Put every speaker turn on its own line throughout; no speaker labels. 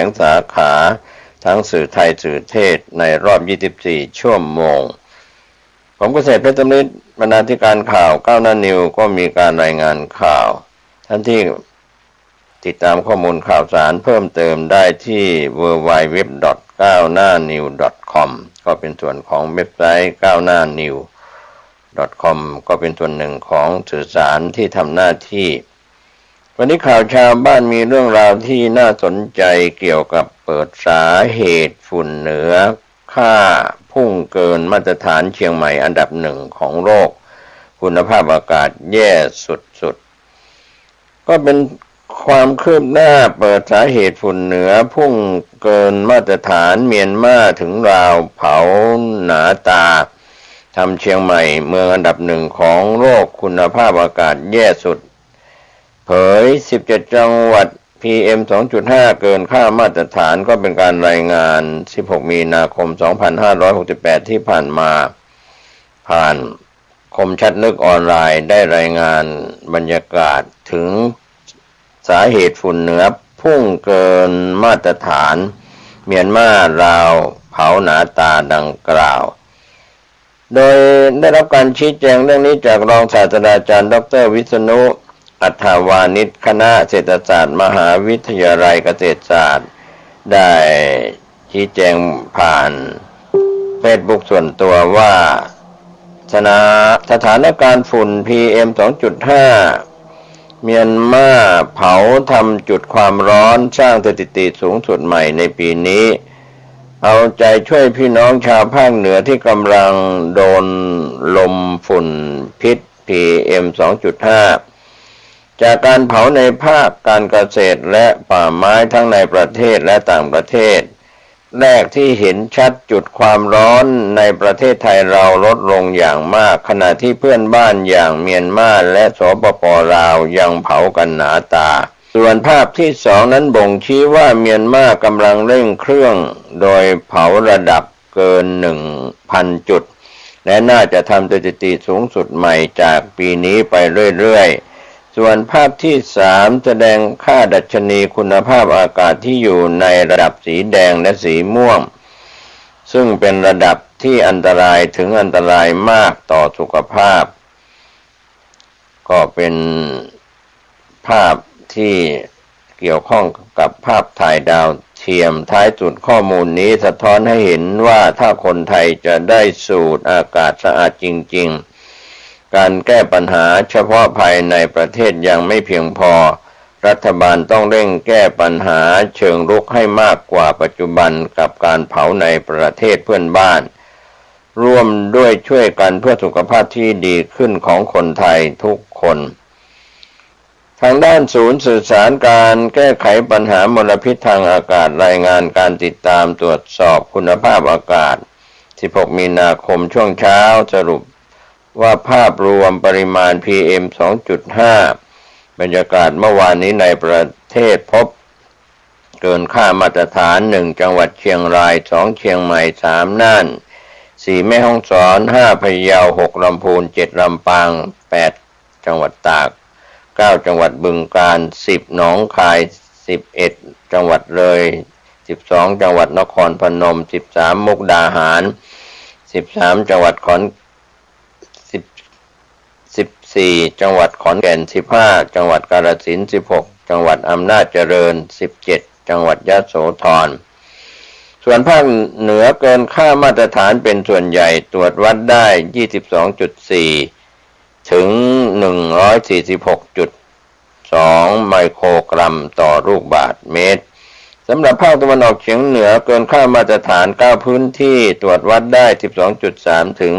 งสาขาทั้งสื่อไทยสื่อเทศในรอบ 24 ชั่วโมงผมเกษตรเพชรตำลิดบรรณาธิการข่าวก้าวหน้านิวก็มีการรายงานข่าวท่านที่ติดตามข้อมูลข่าวสารเพิ่มเติมได้ที่ www.gawnahnew.com ก็เป็นส่วนของเว็บไซต์ gawnahnew.com ก็เป็นส่วนหนึ่งของสื่อสารที่ทำหน้าที่วันนี้ข่าวชาวบ้านมีเรื่องราวที่น่าสนใจเกี่ยวกับเปิดสาเหตุฝุ่นเหนือค่าพุ่งเกินมาตรฐานเชียงใหม่อันดับหนึ่งของโลกคุณภาพอากาศแย่สุดๆก็เป็นความคืบหน้าเปิดสาเหตุฝุ่นเหนือพุ่งเกินมาตรฐานเมียนมาถึงราวเผาหนาตาทำเชียงใหม่เมืองอันดับหนึ่งของโลกคุณภาพอากาศแย่สุดเผย17จังหวัด PM 2.5 เกินค่ามาตรฐานก็เป็นการรายงาน16มีนาคม2568ที่ผ่านมาผ่านคมชัดลึกออนไลน์ได้รายงานบรรยากาศถึงสาเหตุฝุ่นเหนือพุ่งเกินมาตรฐานเมียนมาราวเผาหนาตาดังกล่าวโดยได้รับการชี้แจงเรื่องนี้จากรองศาสตราจารย์ดร.วิษณุอัฏฐวานิชคณะเศรษฐศาสตร์มหาวิทยาลัยเกษตรศาสตร์ได้ชี้แจงผ่านเฟซบุ๊กส่วนตัวว่าสถานการณ์ฝุ่น PM 2.5 เมียนมาเผาทำจุดความร้อนสร้างสถิติสูงสุดใหม่ในปีนี้เอาใจช่วยพี่น้องชาวภาคเหนือที่กำลังโดนลมฝุ่นพิษ PM 2.5 จากการเผาในภาคการเกษตรและป่าไม้ทั้งในประเทศและต่างประเทศแรกที่เห็นชัดจุดความร้อนในประเทศไทยเราลดลงอย่างมากขณะที่เพื่อนบ้านอย่างเมียนมาและสปป.ลาวยังเผากันหนาตาส่วนภาพที่สองนั้นบ่งชี้ว่าเมียนมากำลังเร่งเครื่องโดยเผาระดับเกิน 1,000 จุดและน่าจะทำสถิติสูงสุดใหม่จากปีนี้ไปเรื่อยๆส่วนภาพที่สามแสดงค่าดัชนีคุณภาพอากาศที่อยู่ในระดับสีแดงและสีม่วงซึ่งเป็นระดับที่อันตรายถึงอันตรายมากต่อสุขภาพก็เป็นภาพที่เกี่ยวข้องกับภาพถ่ายดาวเทียมท้ายสุดข้อมูลนี้สะท้อนให้เห็นว่าถ้าคนไทยจะได้สูดอากาศสะอาดจริงๆการแก้ปัญหาเฉพาะภายในประเทศยังไม่เพียงพอรัฐบาลต้องเร่งแก้ปัญหาเชิงรุกให้มากกว่าปัจจุบันกับการเผาในประเทศเพื่อนบ้านร่วมด้วยช่วยกันเพื่อสุขภาพที่ดีขึ้นของคนไทยทุกคนทางด้านศูนย์สื่อสารการแก้ไขปัญหามลพิษทางอากาศรายงานการติดตามตรวจสอบคุณภาพอากาศ16มีนาคมช่วงเช้าสรุปว่าภาพรวมปริมาณ PM 2.5 บรรยากาศเมื่อวานนี้ในประเทศพบเกินค่ามาตรฐาน1จังหวัดเชียงราย2เชียงใหม่3น่าน4แม่ฮ่องสอน5พะเยา6ลำพูน7ลำปาง8จังหวัดตาก9จังหวัดบึงกาฬ10หนองคาย11จังหวัดเลย12จังหวัดนครพนม13มุกดาหาร13จังหวัด14จังหวัดขอนแก่น15จังหวัดกาฬสินธุ์16จังหวัดอำนาจเจริญ17จังหวัดยโสธรส่วนภาคเหนือเกินค่ามาตรฐานเป็นส่วนใหญ่ตรวจวัดได้ 22.4 ถึง 146.2 ไมโครกรัมต่อลูกบาศก์เมตรสำหรับภาคตะวันออกเฉียงเหนือเกินค่ามาตรฐาน9พื้นที่ตรวจวัดได้ 12.3 ถึง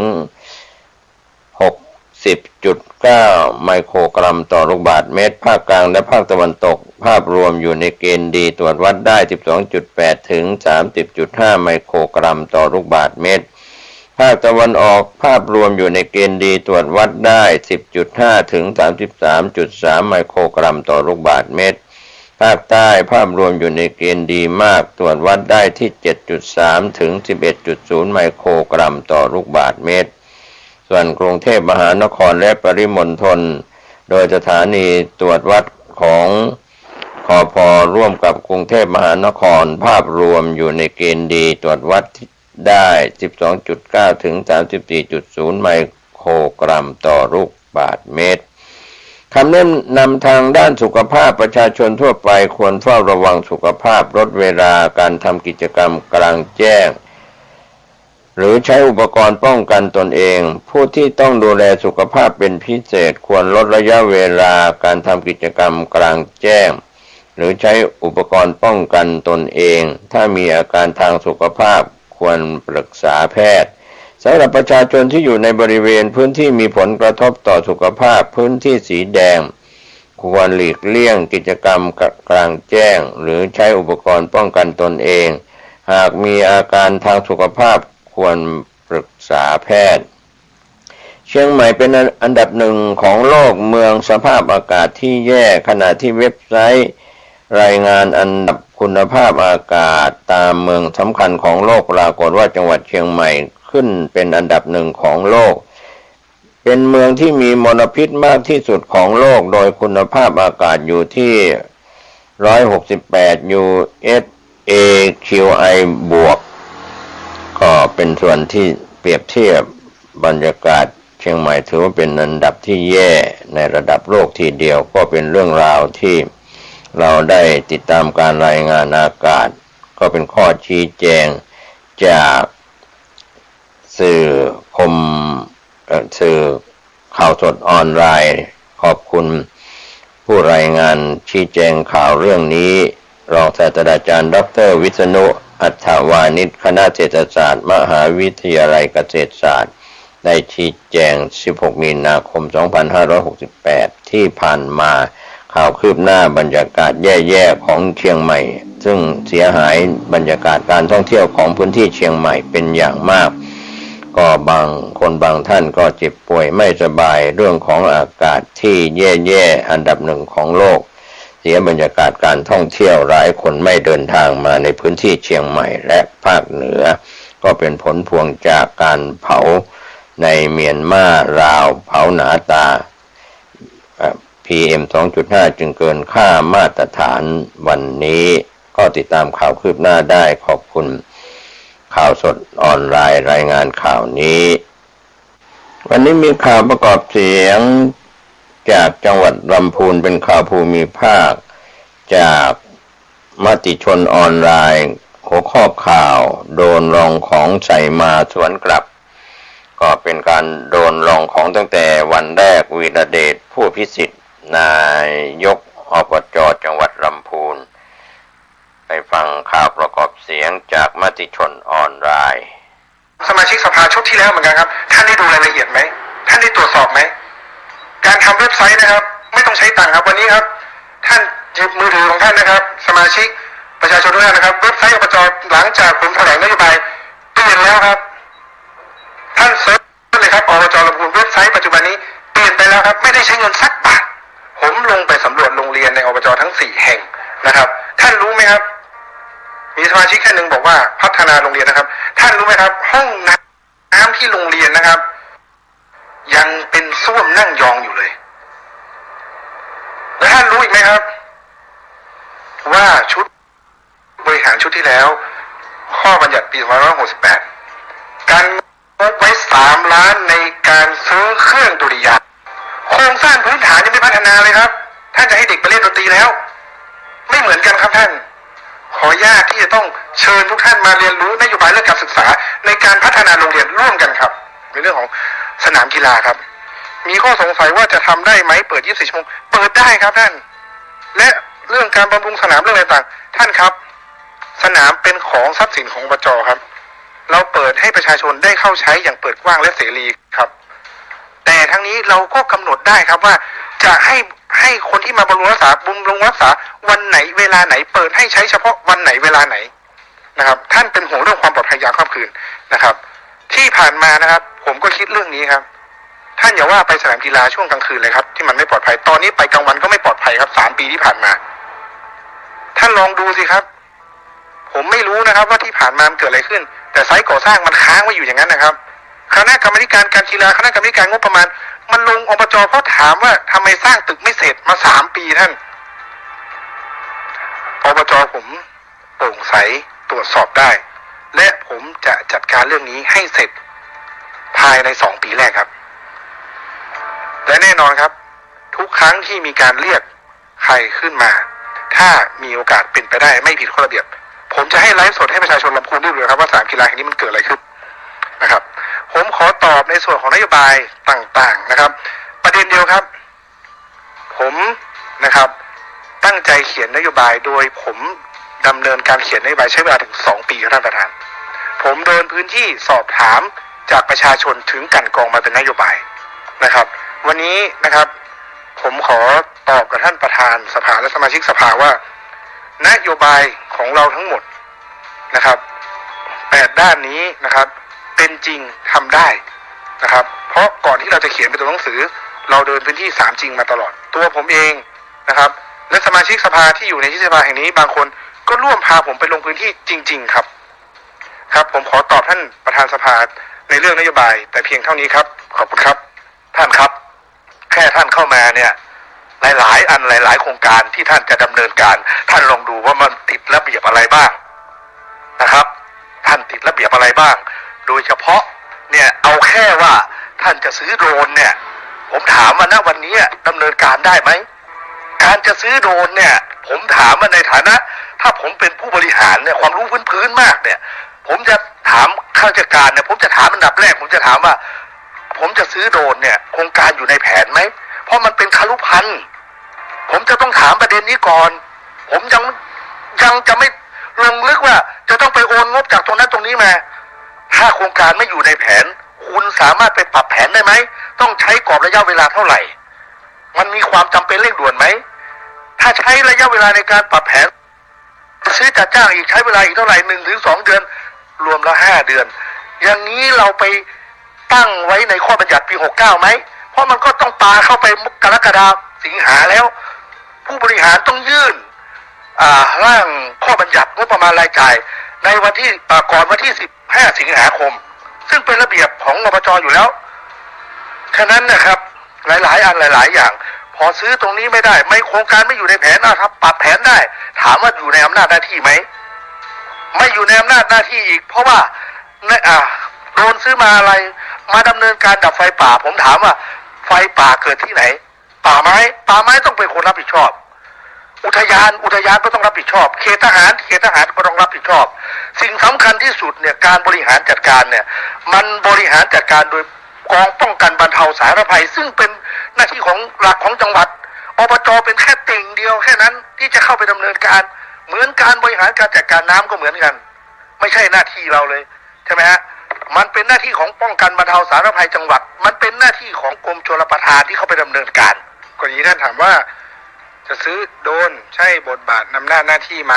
60.9 ไมโครกรัมต่อลูกบาศก์เมตรภาคกลางและภาคตะวันตกภาพรวมอยู่ในเกณฑ์ดีตรวจวัดได้ 12.8 ถึง 30.5 ไมโครกรัมต่อลูกบาศก์เมตรภาคตะวันออกภาพรวมอยู่ในเกณฑ์ดีตรวจวัดได้ 10.5 ถึง 33.3 ไมโครกรัมต่อลูกบาศก์เมตรภาคใต้ภาพรวมอยู่ในเกณฑ์ดีมากตรวจวัดได้ที่ 7.3 ถึง 11.0 ไมโครกรัมต่อลูกบาศก์เมตรส่วนกรุงเทพมหานครและปริมณฑลโดยสถานีตรวจวัดของ คพ.ร่วมกับกรุงเทพมหานครภาพรวมอยู่ในเกณฑ์ดีตรวจวัดได้ 12.9 ถึง 34.0 ไมโครกรัมต่อลูกบาศก์เมตรคำแนะนำทางด้านสุขภาพประชาชนทั่วไปควรเฝ้าระวังสุขภาพลดเวลาการทำกิจกรรมกลางแจ้งหรือใช้อุปกรณ์ป้องกันตนเองผู้ที่ต้องดูแลสุขภาพเป็นพิเศษควรลดระยะเวลาการทำกิจกรรมกลางแจ้งหรือใช้อุปกรณ์ป้องกันตนเองถ้ามีอาการทางสุขภาพควรปรึกษาแพทย์สำหรับประชาชนที่อยู่ในบริเวณพื้นที่มีผลกระทบต่อสุขภาพพื้นที่สีแดงควรหลีกเลี่ยงกิจกรรมกลางแจ้งหรือใช้อุปกรณ์ป้องกันตนเองหากมีอาการทางสุขภาพควรปรึกษาแพทย์เชียงใหม่เป็นอันดับหนึ่งของโลกเมืองสภาพอากาศที่แย่ขณะที่เว็บไซต์รายงานอันดับคุณภาพอากาศตามเมืองสำคัญของโลกปรากฏว่าจังหวัดเชียงใหม่ขึ้นเป็นอันดับหนึ่งของโลกเป็นเมืองที่มีมลพิษมากที่สุดของโลกโดยคุณภาพอากาศอยู่ที่ 168 USAQI บวกก็เป็นส่วนที่เปรียบเทียบบรรยากาศเชียงใหม่ถือว่าเป็นอันดับที่แย่ในระดับโลกทีเดียวก็เป็นเรื่องราวที่เราได้ติดตามการรายงานอากาศก็เป็นข้อชี้แจงจากสื่อข่าวสดออนไลน์ขอบคุณผู้รายงานชี้แจงข่าวเรื่องนี้รองศาสตราจารย์ดร.วิษณุอัฏฐวานิชคณะเศรษฐศาสตร์มหาวิทยาลัยเกษตรศาสตร์ได้ชี้แจง 16 มีนาคม 2568 ที่ผ่านมาข่าวคืบหน้าบรรยากาศแย่ๆของเชียงใหม่ซึ่งเสียหายบรรยากาศการท่องเที่ยวของพื้นที่เชียงใหม่เป็นอย่างมากก็บางคนบางท่านก็เจ็บป่วยไม่สบายเรื่องของอากาศที่แย่ๆอันดับหนึ่งของโลกเสียบรรยากาศการท่องเที่ยวหลายคนไม่เดินทางมาในพื้นที่เชียงใหม่และภาคเหนือก็เป็นผลพวงจากการเผาในเมียนมาลาวเผาหนาตาPM 2.5 จึงเกินค่ามาตรฐานวันนี้ก็ติดตามข่าวคืบหน้าได้ขอบคุณข่าวสดออนไลน์รายงานข่าวนี้วันนี้มีข่าวประกอบเสียงจากจังหวัดลำพูนเป็นข่าวภูมิภาคจากมติชนออนไลน์หัวข้อข่าวโดนลองของใส่มาสวนกลับก็เป็นการโดนลองของตั้งแต่วันแรกวีระเดชผู้พิสิทธิ์นายกอบจ.จังหวัดลำพูนไปฟังข่าวประกอบเสียงจากมติชนออนไลน์
สมาชิกสภาชุดที่แล้วเหมือนกันครับท่านได้ดูรายละเอียดไหมท่านได้ตรวจสอบไหมการทำเว็บไซต์นะครับไม่ต้องใช้ตังค์ครับวันนี้ครับท่านหยิบมือถือของท่านนะครับสมาชิกประชาชนทุกท่านนะครับเว็บไซต์อบจ.หลังจากผมแถลงนโยบายเปลี่ยนแล้วครับท่านเซิร์ชเลยครับอบจ.ลำพูนเว็บไซต์ปัจจุบันนี้เปลี่ยนไปแล้วครับไม่ได้ใช้เงินสักบาทผมลงไปสำรวจโรงเรียนในอบจ.ทั้ง4แห่งนะครับท่านรู้ไหมครับมีสมาชิกท่านหนึ่งบอกว่าพัฒนาโรงเรียนนะครับท่านรู้ไหมครับห้องน้ำที่โรงเรียนนะครับยังเป็นส้วมนั่งยองอยู่เลยและท่านรู้อีกไหมครับว่าชุดบริหารชุดที่แล้วข้อบัญญัติปี2568การงบไว้3 ล้านในการซื้อเครื่องดุริยางค์โครงสร้างพื้นฐานยังไม่พัฒนาเลยครับท่านจะให้เด็กไปเล่นดนตรีแล้วไม่เหมือนกันครับท่านขออนุญาตที่จะต้องเชิญทุกท่านมาเรียนรู้นโยบายเรื่องการศึกษาในการพัฒนาโรงเรียนร่วมกันครับในเรื่องของสนามกีฬาครับมีข้อสงสัยว่าจะทำได้ไหมเปิด24 ชั่วโมงเปิดได้ครับท่านและเรื่องการบำรุงสนามเรื่องอะไรต่างท่านครับสนามเป็นของทรัพย์สินของอบจ.ครับเราเปิดให้ประชาชนได้เข้าใช้อย่างเปิดกว้างและเสรีครับแต่ทั้งนี้เราก็กำหนดได้ครับว่าจะให้คนที่มาบำรุงรักษาวันไหนเวลาไหนเปิดให้ใช้เฉพาะวันไหนเวลาไหนนะครับท่านเป็นห่วงเรื่องความปลอดภัยยามค่ำคืนนะครับที่ผ่านมานะครับผมก็คิดเรื่องนี้ครับท่านอย่าว่าไปสนามกีฬาช่วงกลางคืนเลยครับที่มันไม่ปลอดภัยตอนนี้ไปกลางวันก็ไม่ปลอดภัยครับ3 ปีที่ผ่านมาท่านลองดูสิครับผมไม่รู้นะครับว่าที่ผ่านมามันเกิดอะไรขึ้นแต่ไซต์ก่อสร้างมันค้างไว้อยู่อย่างนั้นนะครับคณะกรรมการกีฬาคณะกรรมการงบประมาณมันลงอบจ.เพราะถามว่าทำไมสร้างตึกไม่เสร็จมา3 ปีท่าน อบจ.ผมโปร่งใสตรวจสอบได้และผมจะจัดการเรื่องนี้ให้เสร็จภายใน2 ปีแรกครับและแน่นอนครับทุกครั้งที่มีการเรียกใครขึ้นมาถ้ามีโอกาสเป็นไปได้ไม่ผิดข้อระเบียบผมจะให้ไลฟ์สดให้ประชาชนลำพูนได้ดูครับว่าสนามกีฬาแห่งนี้มันเกิดอะไรขึ้นนะครับผมขอตอบในส่วนของนโยบายต่างๆนะครับประเด็นเดียวครับผมนะครับตั้งใจเขียนนโยบายโดยผมดำเนินการเขียนนโยบายใช้เวลาถึง2 ปีครับท่านประธานผมเดินพื้นที่สอบถามจากประชาชนถึงกันกรองมาเป็นนโยบายนะครับวันนี้นะครับผมขอตอบกับท่านประธานสภาและสมาชิกสภาว่านโยบายของเราทั้งหมดนะครับ8 ด้านนี้นะครับเป็นจริงทำได้นะครับเพราะก่อนที่เราจะเขียนเป็นตัวหนังสือเราเดินพื้นที่3 จริงมาตลอดตัวผมเองนะครับและสมาชิกสภาที่อยู่ในที่สภาแห่งนี้บางคนก็ร่วมพาผมไปลงพื้นที่จริงๆครับผมขอตอบท่านประธานสภาในเรื่องนโยบายแต่เพียงเท่านี้ครับขอบคุณครับ
ท่านครับแค่ท่านเข้ามาเนี่ยหลายๆอันหลายๆโครงการที่ท่านจะดำเนินการท่านลองดูว่ามันติดระเบียบอะไรบ้างนะครับท่านติดระเบียบอะไรบ้างโดยเฉพาะเนี่ยเอาแค่ว่าท่านจะซื้อโดรนเนี่ยผมถามว่าณวันนี้ดำเนินการได้ไหมการจะซื้อโดรนเนี่ยผมถามว่าในฐานะถ้าผมเป็นผู้บริหารเนี่ยความรู้พื้นๆมากเนี่ยผมจะถามข้าราชการเนี่ยผมจะถามอันดับแรกผมจะถามว่าผมจะซื้อโดรนเนี่ยโครงการอยู่ในแผนไหมเพราะมันเป็นคารุพันธ์ผมจะต้องถามประเด็นนี้ก่อนผมยังจะไม่ลงลึกว่าจะต้องไปโอนงบจากตรงนั้นตรงนี้มาถ้าโครงการไม่อยู่ในแผนคุณสามารถไปปรับแผนได้ไหมต้องใช้กรอบระยะเวลาเท่าไหร่มันมีความจำเป็นเร่งด่วนไหมถ้าใช้ระยะเวลาในการปรับแผนซื้อจัดจ้างอีกใช้เวลาอีกเท่าไหร่1 ถึง 2 เดือนรวมแล้ว5 เดือนอย่างนี้เราไปตั้งไว้ในข้อบัญญัติปี69ไหมเพราะมันก็ต้องปาเข้าไปกรกฎาคมสิงหาแล้วผู้บริหารต้องยื่นร่างข้อบัญญัติงบประมาณรายจ่ายในวันที่ก่อนวันที่15 สิงหาคมซึ่งเป็นระเบียบของอบจ.อยู่แล้วฉะนั้นนะครับหลายๆอันหลายๆอย่างพอซื้อตรงนี้ไม่ได้ไม่โครงการไม่อยู่ในแผนนะครับปรับแผนได้ถามว่าอยู่ในอำนาจหน้าที่ไหมไม่อยู่ในอำนาจหน้าที่อีกเพราะว่าโดนซื้อมาอะไรมาดำเนินการดับไฟป่าผมถามว่าไฟป่าเกิดที่ไหนป่าไม้ต้องเป็นคนรับผิดชอบอุทยานก็ต้องรับผิดชอบเขตทหารก็ต้องรับผิดชอบสิ่งสำคัญที่สุดเนี่ยการบริหารจัดการเนี่ยมันบริหารจัดการโดยกองป้องกันบรรเทาสาธารณภัยซึ่งเป็นหน้าที่ของหลักของจังหวัดอบจ.เป็นแค่ติ่งเดียวแค่นั้นที่จะเข้าไปดำเนินการเหมือนการบริหารการจัดการน้ำก็เหมือนกันไม่ใช่หน้าที่เราเลยใช่ไหมฮะมันเป็นหน้าที่ของป้องกันบรรเทาสาธารณภัยจังหวัดมันเป็นหน้าที่ของกรมชลประทานที่เข้าไปดำเนินการ
กรณีท่านถามว่าจะซื้อโดรนใช่บทบาทนำหน้าที่ไหม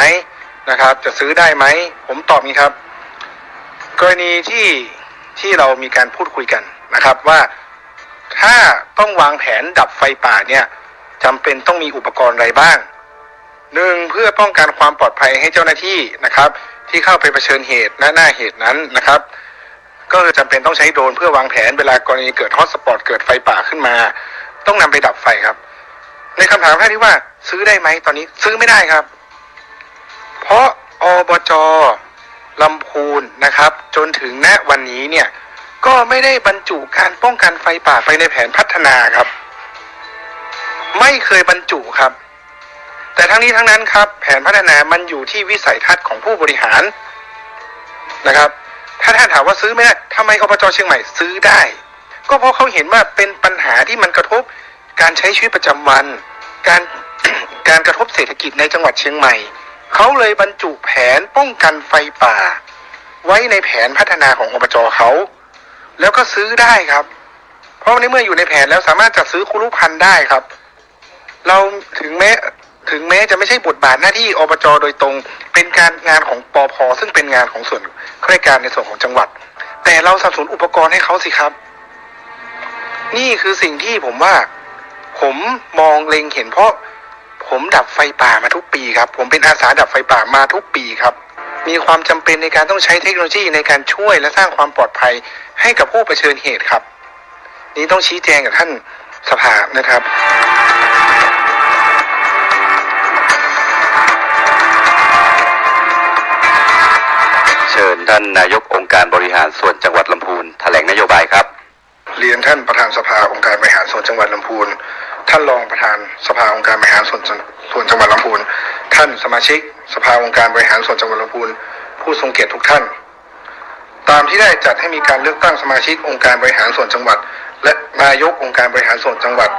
นะครับจะซื้อได้ไหมผมตอบนี้ครับกรณีที่เรามีการพูดคุยกันนะครับว่าถ้าต้องวางแผนดับไฟป่าเนี่ยจำเป็นต้องมีอุปกรณ์อะไรบ้าง1เพื่อป้องกันความปลอดภัยให้เจ้าหน้าที่นะครับที่เข้าไปเผชิญเหตุหน้าเหตุนั้นนะครับก็จำเป็นต้องใช้โดรนเพื่อวางแผนเวลากรณีเกิดฮอตสปอตเกิดไฟป่าขึ้นมาต้องนำไปดับไฟครับในคำถามแรกที่ว่าซื้อได้ไหมตอนนี้ซื้อไม่ได้ครับเพราะอบจ.ลำพูนนะครับจนถึงณวันนี้เนี่ยก็ไม่ได้บรรจุการป้องกันไฟป่าไปในแผนพัฒนาครับไม่เคยบรรจุครับแต่ทั้งนี้ทั้งนั้นครับแผนพัฒนามันอยู่ที่วิสัยทัศน์ของผู้บริหารนะครับถ้าท่านถามว่าซื้อไม่ได้ทำไมอบจ.เชียงใหม่ซื้อได้ก็เพราะเขาเห็นว่าเป็นปัญหาที่มันกระทบการใช้ชีวิตประจำวันการกระทบเศรษฐกิจในจังหวัดเชียงใหม่เขาเลยบรรจุแผนป้องกันไฟป่าไว้ในแผนพัฒนาของอบจ.เขาแล้วก็ซื้อได้ครับเพราะในเมื่ออยู่ในแผนแล้วสามารถจัดซื้อคุรุพันธ์ได้ครับเราถึงแม้จะไม่ใช่บทบาทหน้าที่อบจ.โดยตรงเป็นการงานของปภ.ซึ่งเป็นงานของส่วนข้าราชการในส่วนของจังหวัดแต่เราสนับสนุนอุปกรณ์ให้เขาสิครับนี่คือสิ่งที่ผมว่าผมมองเล็งเห็นเพราะผมดับไฟป่ามาทุกปีครับผมเป็นอาสาดับไฟป่ามาทุกปีครับมีความจำเป็นในการต้องใช้เทคโนโลยีในการช่วยและสร้างความปลอดภัยให้กับผู้เผชิญเหตุครับนี้ต้องชี้แจงกับท่านสภานะครับ
ท่านนายกองค์การบริหารส่วนจังหวัดลำพูนแถลงนโยบายครับ
เรียนท่านประธานสภาองค์การบริหารส่วนจังหวัดลำพูนท่านรองประธานสภาองค์การบริหารส่วนจังหวัดลำพูนท่านสมาชิกสภาองค์การบริหารส่วนจังหวัดลำพูนผู้ทรงเกียรติทุกท่านตามที่ได้จัดให้มีการเลือกตั้งสมาชิกองค์การบริหารส่วนจังหวัดและนายกองค์การบริหารส่วนจังหวัด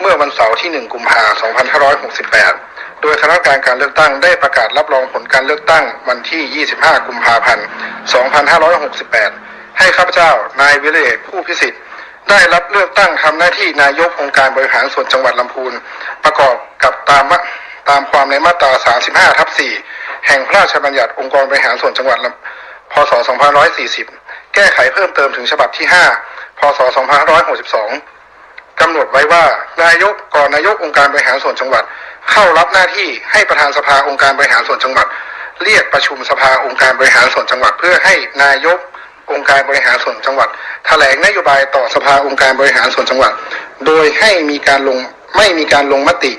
เมื่อวันเสาร์ที่ 1 กุมภาพันธ์ 2568 โดยคณะกรรมการเลือกตั้งได้ประกาศรับรองผลการเลือกตั้งวันที่ 25 กุมภาพันธ์ 2568 ให้ข้าพเจ้านายวิเรศผู้พิสิทธิ์ได้รับเลือกตั้งทำหน้าที่นายกองค์การบริหารส่วนจังหวัดลำพูนประกอบกับตามความในมาตรา 35/4 แห่งพระราชบัญญัติองค์กรบริหารส่วนจังหวัดพ.ศ. 2540 แก้ไขเพิ่มเติมถึงฉบับที่ 5 พ.ศ. 2562 กำหนดไว้ว่านายกองค์การบริหารส่วนจังหวัดเข้ารับหน้าที่ให้ประธานสภาองค์การบริหารส่วนจังหวัดเรียกประชุมสภาองค์การบริหารส่วนจังหวัดเพื่อให้นายกองค์การบริหารส่วนจังหวัดแถลงนโยบายต่อสภาองค์การบริหารส่วนจังหวัดโดยไม่มีการลงมติ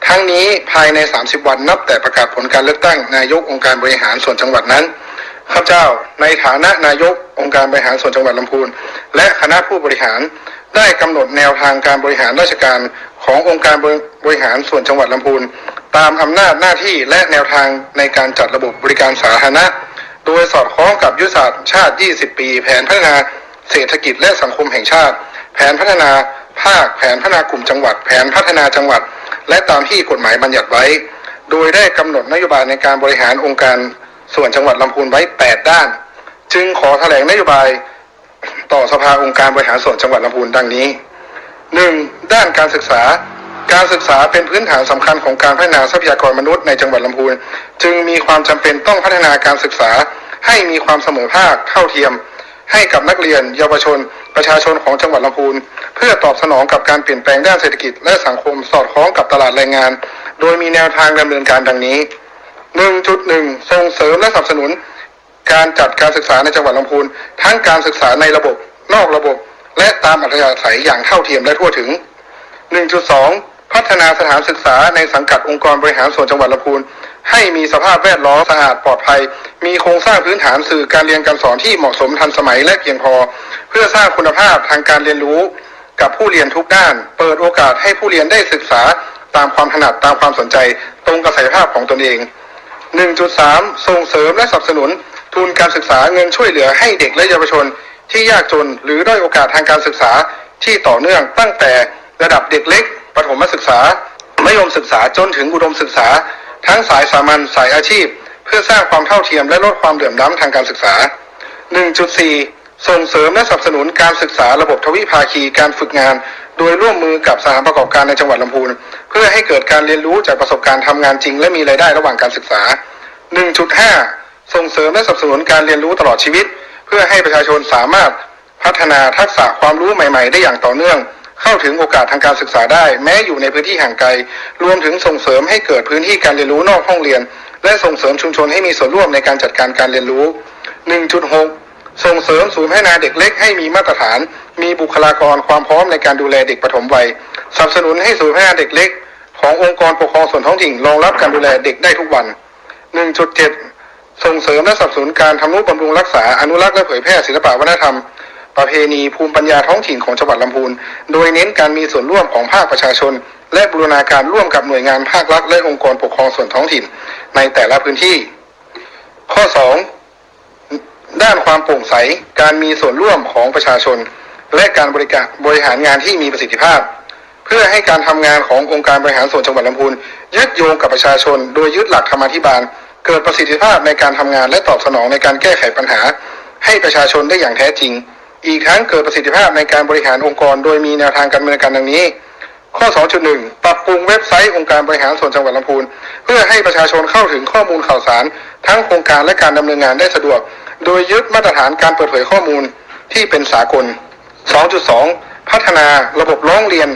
ทั้งนี้ภายใน30 วันนับแต่ประกาศผลการเลือกตั้งนายกองค์การบริหารส่วนจังหวัดนั้นข้าพเจ้าในฐานะนายกองค์การบริหารส่วนจังหวัดลำพูนและคณะผู้บริหารได้กำหนดแนวทางการบริหารราชการขององค์การบริหารส่วนจังหวัดลำพูนตามอำนาจหน้าที่และแนวทางในการจัดระบบบริการสาธารณะโดยสอดคล้องกับยุทธศาสตร์ชาติ 20 ปี แผนพัฒนาเศรษฐกิจและสังคมแห่งชาติแผนพัฒนาภาคแผนพัฒนากลุ่มจังหวัดแผนพัฒนาจังหวัดและตามที่กฎหมายบัญญัติไว้โดยได้กำหนดนโยบายในการบริหารองค์การส่วนจังหวัดลำพูนไว้ 8 ด้านจึงขอแถลงนโยบายต่อสภาองค์การบริหารส่วนจังหวัดลำพูนดังนี้ 1. ด้านการศึกษาเป็นพื้นฐานสำคัญของการพัฒนาทรัพยากรมนุษย์ในจังหวัดลำพูนจึงมีความจำเป็นต้องพัฒนาการศึกษาให้มีความเสมอภาคเท่าเทียมให้กับนักเรียนเยาวชนประชาชนของจังหวัดลำพูนเพื่อตอบสนองกับการเปลี่ยนแปลงด้านเศรษฐกิจและสังคมสอดคล้องกับตลาดแรงงานโดยมีแนวทางดำเนินการดังนี้ 1.1 ส่งเสริมและสนับสนุนการจัดการศึกษาในจังหวัดลำพูนทั้งการศึกษาในระบบนอกระบบและตามอัธยาศัยอย่างเท่าเทียมและทั่วถึง 1.2 พัฒนาสถานศึกษาในสังกัดองค์กรบริหารส่วนจังหวัดลำพูนให้มีสภาพแวดล้อมสะอาดปลอดภัยมีโครงสร้างพื้นฐานสื่อการเรียนการสอนที่เหมาะสมทันสมัยและเพียงพอเพื่อสร้างคุณภาพทางการเรียนรู้กับผู้เรียนทุกด้านเปิดโอกาสให้ผู้เรียนได้ศึกษาตามความถนัดตามความสนใจตรงกับศักยภาพของตนเอง 1.3 ส่งเสริมและสนับสนุนทุนการศึกษาเงินช่วยเหลือให้เด็กและเยาวชนที่ยากจนหรือด้อยโอกาสทางการศึกษาที่ต่อเนื่องตั้งแต่ระดับเด็กเล็กประถมศึกษามัธยมศึกษาจนถึงอุดมศึกษาทั้งสายสามัญสายอาชีพเพื่อสร้างความเท่าเทียมและลดความเหลื่อมล้ำทางการศึกษา 1.4 ส่งเสริมและสนับสนุนการศึกษาระบบทวิภาคีการฝึกงานโดยร่วมมือกับสถานประกอบการในจังหวัดลำพูนเพื่อให้เกิดการเรียนรู้จากประสบการณ์ทำงานจริงและมีรายได้ระหว่างการศึกษา 1.5 ส่งเสริมและสนับสนุนการเรียนรู้ตลอดชีวิตเพื่อให้ประชาชนสามารถพัฒนาทักษะความรู้ใหม่ๆได้อย่างต่อเนื่องเข้าถึงโอกาสทางการศึกษาได้แม้อยู่ในพื้นที่ห่างไกลรวมถึงส่งเสริมให้เกิดพื้นที่การเรียนรู้นอกห้องเรียนและส่งเสริมชุมชนให้มีส่วนร่วมในการจัดการการเรียนรู้ 1.6 ส่งเสริมศูนย์พัฒนาเด็กเล็กให้มีมาตรฐานมีบุคลากรความพร้อมในการดูแลเด็กปฐมวัยสนับสนุนให้ศูนย์พัฒนาเด็กเล็กขององค์กรปกครองส่วนท้องถิ่นรองรับการดูแลเด็กได้ทุกวัน 1.7 ส่งเสริมและสนับสนุนการทำนุบำรุงรักษาอนุรักษ์และเผยแพร่ศิลปวัฒนธรรมประเพณีภูมิปัญญาท้องถิ่นของจังหวัดลำพูนโดยเน้นการมีส่วนร่วมของภาคประชาชนและบูรณาการร่วมกับหน่วยงานภาครัฐและองค์กรปกครองส่วนท้องถิ่นในแต่ละพื้นที่ ข้อ 2 ด้านความโปร่งใสการมีส่วนร่วมของประชาชนและการบริหารงานที่มีประสิทธิภาพเพื่อให้การทำงานขององค์การบริหารส่วนจังหวัดลำพูนยึดโยงกับประชาชนโดยยึดหลักธรรมาภิบาลเกิดประสิทธิภาพในการทำงานและตอบสนองในการแก้ไขปัญหาให้ประชาชนได้อย่างแท้จริงอีกทั้งเกิดประสิทธิภาพในการบริหารองค์กรโดยมีแนวทางการดำเนินการดังนี้ข้อ 2.1 ปรับปรุงเว็บไซต์องค์การบริหารส่วนจังหวัดลำพูนเพื่อให้ประชาชนเข้าถึงข้อมูลข่าวสารทั้งโครงการและการดำเนินงานได้สะดวกโดยยึดมาตรฐานการเปิดเผยข้อมูลที่เป็นสากล 2.2 พัฒนาระบบร้องเรียน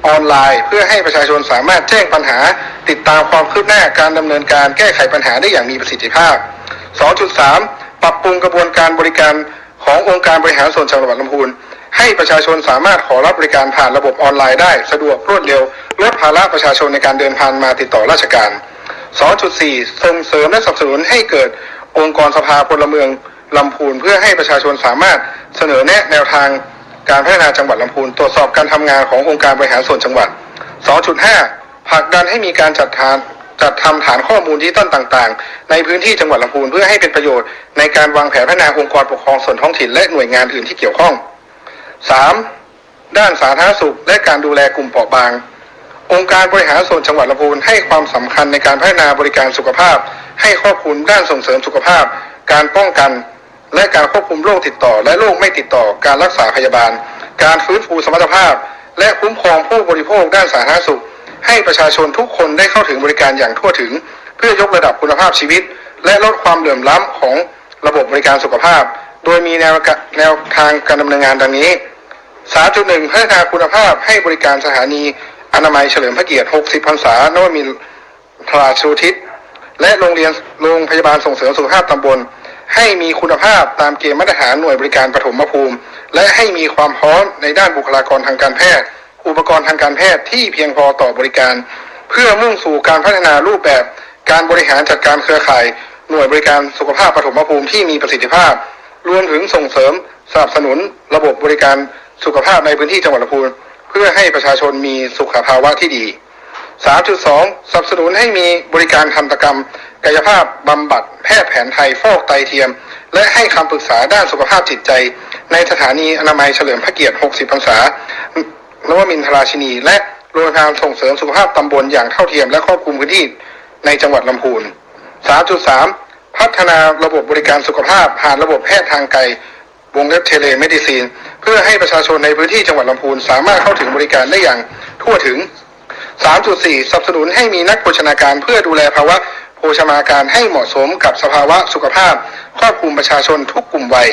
ออนไลน์เพื่อให้ประชาชนสามารถแจ้งปัญหาติดตามความคืบหน้าการดำเนินการแก้ไขปัญหาได้อย่างมีประสิทธิภาพ 2.3 ปรับปรุงกระบวนการบริการขององค์การบริหารส่วนจังหวัดลำพูนให้ประชาชนสามารถขอรับบริการผ่านระบบออนไลน์ได้สะดวกรวดเร็วลดภาระประชาชนในการเดินทางมาติดต่อราชการ 2.4 ส่งเสริมและสนับสนุนให้เกิดองค์กรสภาพลเมือง ลำพูนเพื่อให้ประชาชนสามารถเสนอแนะแนวทางการพัฒนาจังหวัดลำพูนตรวจสอบการทำงานขององค์การบริหารส่วนจังหวัด 2.5 ผลักดันให้มีการจัดทำฐานข้อมูลดิจิตอลต่างๆในพื้นที่จังหวัดลำพูนเพื่อให้เป็นประโยชน์ในการวางแผนพัฒนาองค์กรปกครองส่วนท้องถิ่นและหน่วยงานอื่นที่เกี่ยวข้อง 3. ด้านสาธารณสุขและการดูแลกลุ่มเปราะบางองค์การบริหารส่วนจังหวัดลำพูนให้ความสำคัญในการพัฒนาบริการสุขภาพให้ครอบคลุมด้านส่งเสริมสุขภาพการป้องกันและการควบคุมโรคติดต่อและโรคไม่ติดต่อการรักษาพยาบาลการฟื้นฟูสมรรถภาพและคุ้มครองผู้บริโภคด้านสาธารณสุขให้ประชาชนทุกคนได้เข้าถึงบริการอย่างทั่วถึงเพื่อยกระดับคุณภาพชีวิตและลดความเหลื่อมล้ำของระบบบริการสุขภาพโดยมีแนวทางการดำเนินงานดังนี้ 3.1 พัฒนาคุณภาพให้บริการสถานีอนามัยเฉลิมพระเกียรติ 60 พรรษานวมินทราชูทิศและโรงพยาบาลส่งเสริมสุขภาพตำบลให้มีคุณภาพตามเกณฑ์มาตรฐานหน่วยบริการปฐมภูมิและให้มีความพร้อมในด้านบุคลากรทางการแพทย์อุปกรณ์ทางการแพทย์ที่เพียงพอต่อบริการเพื่อมุ่งสู่การพัฒนารูปแบบการบริหารจัดการเครือข่ายหน่วยบริการสุขภาพปฐมภูมิที่มีประสิทธิภาพรวมถึงส่งเสริมสนับสนุนระบบบริการสุขภาพในพื้นที่จังหวัดลำพูนเพื่อให้ประชาชนมีสุขภาวะที่ดี 3.2 สนับสนุนให้มีบริการทันตกรรมกายภาพบำบัดแพทย์แผนไทยฟอกไตเทียมและให้คำปรึกษาด้านสุขภาพจิตใจในสถานีอนามัยเฉลิมพระเกียรติ 60 พรรษานวมินทราชินีและโรงพยาบาลส่งเสริมสุขภาพตำบลอย่างเท่าเทียมและครอบคลุมพื้นที่ในจังหวัดลำพูน 3.3 พัฒนาระบบบริการสุขภาพผ่านระบบแพทย์ทางไกลวงเล็บเทเลเมดิซีนเพื่อให้ประชาชนในพื้นที่จังหวัดลำพูนสามารถเข้าถึงบริการได้อย่างทั่วถึง 3.4 สนับสนุนให้มีนักโภชนาการเพื่อดูแลภาวะโภชนาการให้เหมาะสมกับสภาวะสุขภาพครอบคลุมประชาชนทุกกลุ่มวัย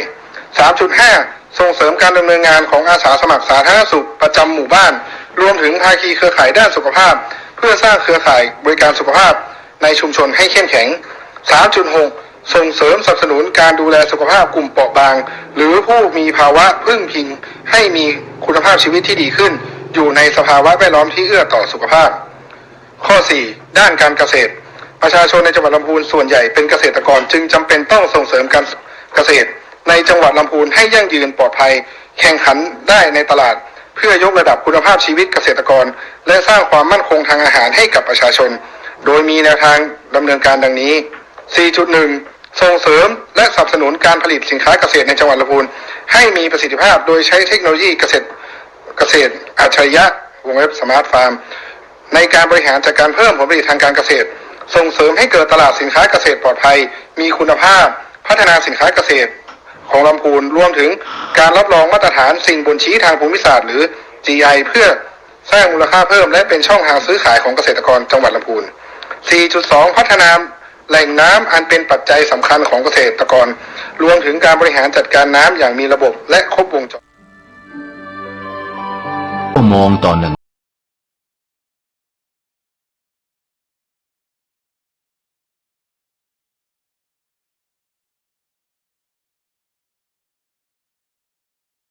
3.5 ส่งเสริมการดำเนินงานของอาสาสมัครสาธารณสุขประจำหมู่บ้านรวมถึงภาคีเครือข่ายด้านสุขภาพเพื่อสร้างเครือข่ายบริการสุขภาพในชุมชนให้เข้มแข็ง 3.6 ส่งเสริมสนับสนุนการดูแลสุขภาพกลุ่มเปราะบางหรือผู้มีภาวะพึ่งพิงให้มีคุณภาพชีวิตที่ดีขึ้นอยู่ในสภาวะแวดล้อมที่เอื้อต่อสุขภาพ ข้อ 4 ด้านการเกษตรประชาชนในจังหวัดลำพูนส่วนใหญ่เป็นเกษตรกรจึงจำเป็นต้องส่งเสริมการเกษตรในจังหวัดลำพูนให้ยั่งยืนปลอดภัยแข่งขันได้ในตลาดเพื่อยกระดับคุณภาพชีวิตเกษตรกรและสร้างความมั่นคงทางอาหารให้กับประชาชนโดยมีแนวทางดำเนินการดังนี้ 4.1 ส่งเสริมและสนับสนุนการผลิตสินค้าเกษตรในจังหวัดลำพูนให้มีประสิทธิภาพโดยใช้เทคโนโลยีเกษตรอัจฉริยะวงเล็บสมาร์ทฟาร์มในการบริหารจัดการเพิ่มผลผลิตทางการเกษตรส่งเสริมให้เกิดตลาดสินค้าเกษตรปลอดภัยมีคุณภาพพัฒนาสินค้าเกษตรของลำพูนรวมถึงการรับรองมาตรฐานสิ่งบ่งชี้ทางภูมิศาสตร์หรือ GI เพื่อสร้างมูลค่าเพิ่มและเป็นช่องทางซื้อขายของเกษตรกรจังหวัดลำพูน 4.2 พัฒนาแหล่งน้ำอันเป็นปัจจัยสำคัญของเกษตรกรรวมถึงการบริหารจัดการน้ำอย่างมีระบบและครบวงจร
ชั่วโมงต่อ1